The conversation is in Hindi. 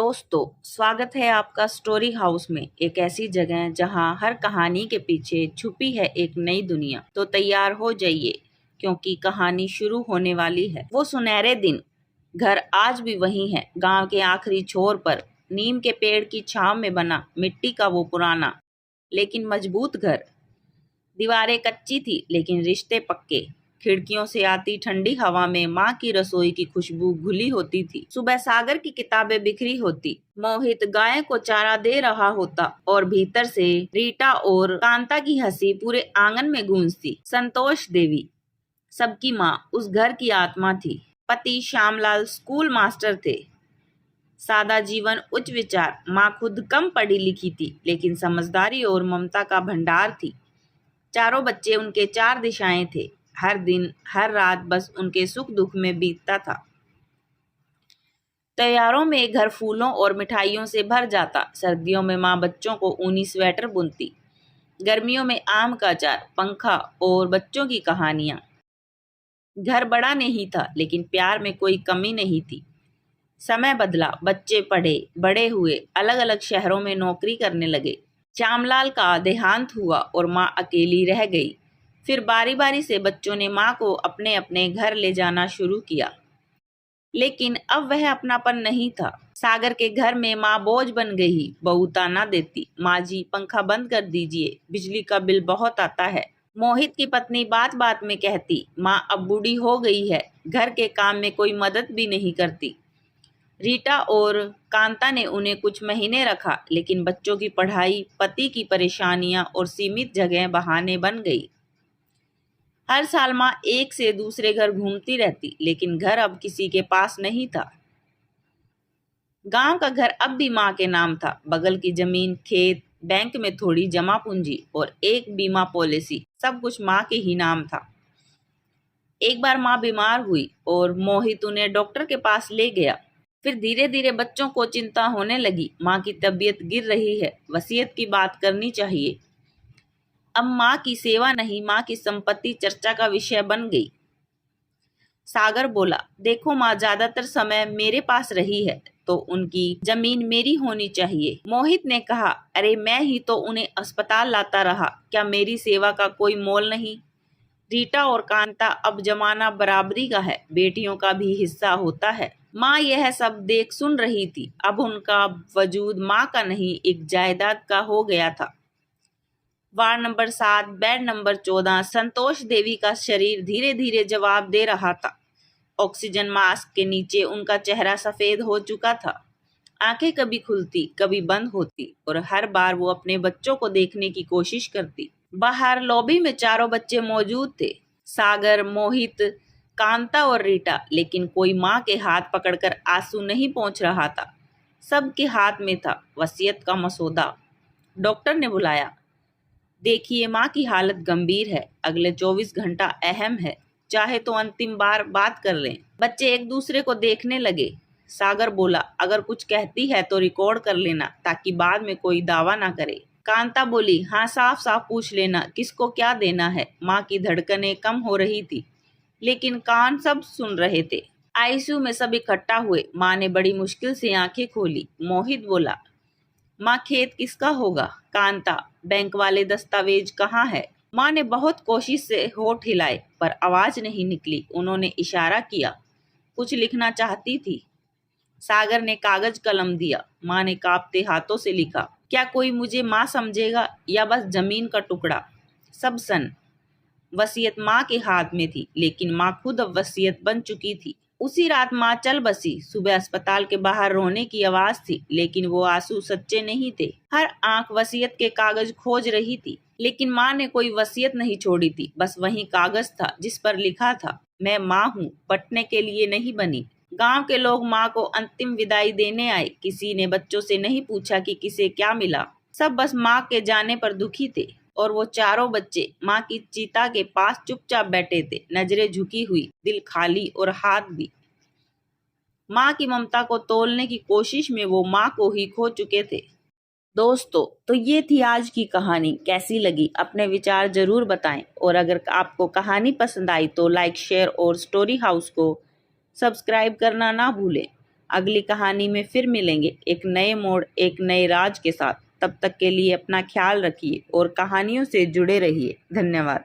दोस्तों, स्वागत है आपका स्टोरी हाउस में। एक ऐसी जगह जहां हर कहानी के पीछे छुपी है एक नई दुनिया। तो तैयार हो जाइए क्योंकि कहानी शुरू होने वाली है। वो सुनहरे दिन। घर आज भी वही है, गांव के आखिरी छोर पर, नीम के पेड़ की छांव में बना मिट्टी का वो पुराना लेकिन मजबूत घर। दीवारें कच्ची थी लेकिन रिश्ते पक्के। खिड़कियों से आती ठंडी हवा में माँ की रसोई की खुशबू घुली होती थी। सुबह सागर की किताबें बिखरी होती, मोहित गाय को चारा दे रहा होता और भीतर से रीटा और कांता की हंसी पूरे आंगन में गूंजती। संतोष देवी सबकी माँ उस घर की आत्मा थी। पति श्यामलाल स्कूल मास्टर थे। सादा जीवन, उच्च विचार। माँ खुद कम पढ़ी लिखी थी लेकिन समझदारी और ममता का भंडार थी। चारों बच्चे उनके चार दिशाएं थे। हर दिन हर रात बस उनके सुख दुख में बीतता था। त्योहारों में घर फूलों और मिठाइयों से भर जाता। सर्दियों में माँ बच्चों को ऊनी स्वेटर बुनती। गर्मियों में आम का अचार, पंखा और बच्चों की कहानियां। घर बड़ा नहीं था लेकिन प्यार में कोई कमी नहीं थी। समय बदला, बच्चे पढ़े, बड़े हुए, अलग अलग शहरों में नौकरी करने लगे। श्यामलाल का देहांत हुआ और माँ अकेली रह गई। फिर बारी बारी से बच्चों ने माँ को अपने अपने घर ले जाना शुरू किया, लेकिन अब वह अपनापन नहीं था। सागर के घर में माँ बोझ बन गई। बहू ताना देती, माँ जी पंखा बंद कर दीजिए, बिजली का बिल बहुत आता है। मोहित की पत्नी बात बात में कहती, माँ अब बूढ़ी हो गई है, घर के काम में कोई मदद भी नहीं करती। रीटा और कांता ने उन्हें कुछ महीने रखा, लेकिन बच्चों की पढ़ाई, पति की परेशानियां और सीमित जगह बहाने बन गई। हर साल माँ एक से दूसरे घर घूमती रहती, लेकिन घर अब किसी के पास नहीं था। गांव का घर अब भी माँ के नाम था। बगल की जमीन, खेत, बैंक में थोड़ी जमा पूंजी और एक बीमा पॉलिसी, सब कुछ माँ के ही नाम था। एक बार माँ बीमार हुई और मोहित उन्हें डॉक्टर के पास ले गया। फिर धीरे धीरे बच्चों को चिंता होने लगी, माँ की तबीयत गिर रही है, वसीयत की बात करनी चाहिए। अब माँ की सेवा नहीं, माँ की संपत्ति चर्चा का विषय बन गई। सागर बोला, देखो माँ ज्यादातर समय मेरे पास रही है तो उनकी जमीन मेरी होनी चाहिए। मोहित ने कहा, अरे मैं ही तो उन्हें अस्पताल लाता रहा, क्या मेरी सेवा का कोई मोल नहीं? रीटा और कांता, अब जमाना बराबरी का है, बेटियों का भी हिस्सा होता है। माँ यह सब देख सुन रही थी। अब उनका वजूद माँ का नहीं, एक जायदाद का हो गया था। Ward number 7, bed number 14। संतोष देवी का शरीर धीरे धीरे जवाब दे रहा था। ऑक्सीजन मास्क के नीचे उनका चेहरा सफेद हो चुका था। आंखें कभी खुलती, कभी बंद होती और हर बार वो अपने बच्चों को देखने की कोशिश करती। बाहर लॉबी में चारों बच्चे मौजूद थे, सागर, मोहित, कांता और रीटा, लेकिन कोई माँ के हाथ पकड़कर आंसू नहीं पोंछ रहा था। सबके हाथ में था वसीयत का मसौदा। डॉक्टर ने बुलाया, देखिए माँ की हालत गंभीर है, अगले 24 घंटा अहम है, चाहे तो अंतिम बार बात कर लें। बच्चे एक दूसरे को देखने लगे। सागर बोला, अगर कुछ कहती है तो रिकॉर्ड कर लेना ताकि बाद में कोई दावा ना करे। कांता बोली, हाँ साफ साफ पूछ लेना, किसको क्या देना है। माँ की धड़कनें कम हो रही थी लेकिन कान सब सुन रहे थे। आईसीयू में सब इकट्ठा हुए। माँ ने बड़ी मुश्किल से आंखें खोली। मोहित बोला, माँ खेत किसका होगा? कांता, बैंक वाले दस्तावेज कहाँ है? माँ ने बहुत कोशिश से होठ हिलाए पर आवाज नहीं निकली। उन्होंने इशारा किया, कुछ लिखना चाहती थी। सागर ने कागज कलम दिया। माँ ने कांपते हाथों से लिखा, क्या कोई मुझे माँ समझेगा या बस जमीन का टुकड़ा? सब सन। वसीयत माँ के हाथ में थी लेकिन माँ खुद अब वसीयत बन चुकी थी। उसी रात माँ चल बसी। सुबह अस्पताल के बाहर रोने की आवाज थी लेकिन वो आंसू सच्चे नहीं थे। हर आंख वसीयत के कागज खोज रही थी लेकिन माँ ने कोई वसीयत नहीं छोड़ी थी। बस वही कागज था जिस पर लिखा था, मैं माँ हूँ, पटने के लिए नहीं बनी। गांव के लोग माँ को अंतिम विदाई देने आए। किसी ने बच्चों से नहीं पूछा कि किसे क्या मिला। सब बस माँ के जाने पर दुखी थे और वो चारों बच्चे माँ की चिता के पास चुपचाप बैठे थे, नजरें झुकी हुई, दिल खाली और हाथ भी। माँ की ममता को तोलने की कोशिश में वो माँ को ही खो चुके थे। दोस्तों, तो ये थी आज की कहानी। कैसी लगी अपने विचार जरूर बताएं और अगर आपको कहानी पसंद आई तो लाइक, शेयर और स्टोरी हाउस को सब्सक्राइब करना ना भूलें। अगली कहानी में फिर मिलेंगे एक नए मोड़, एक नए राज के साथ। तब तक के लिए अपना ख्याल रखिए और कहानियों से जुड़े रहिए। धन्यवाद।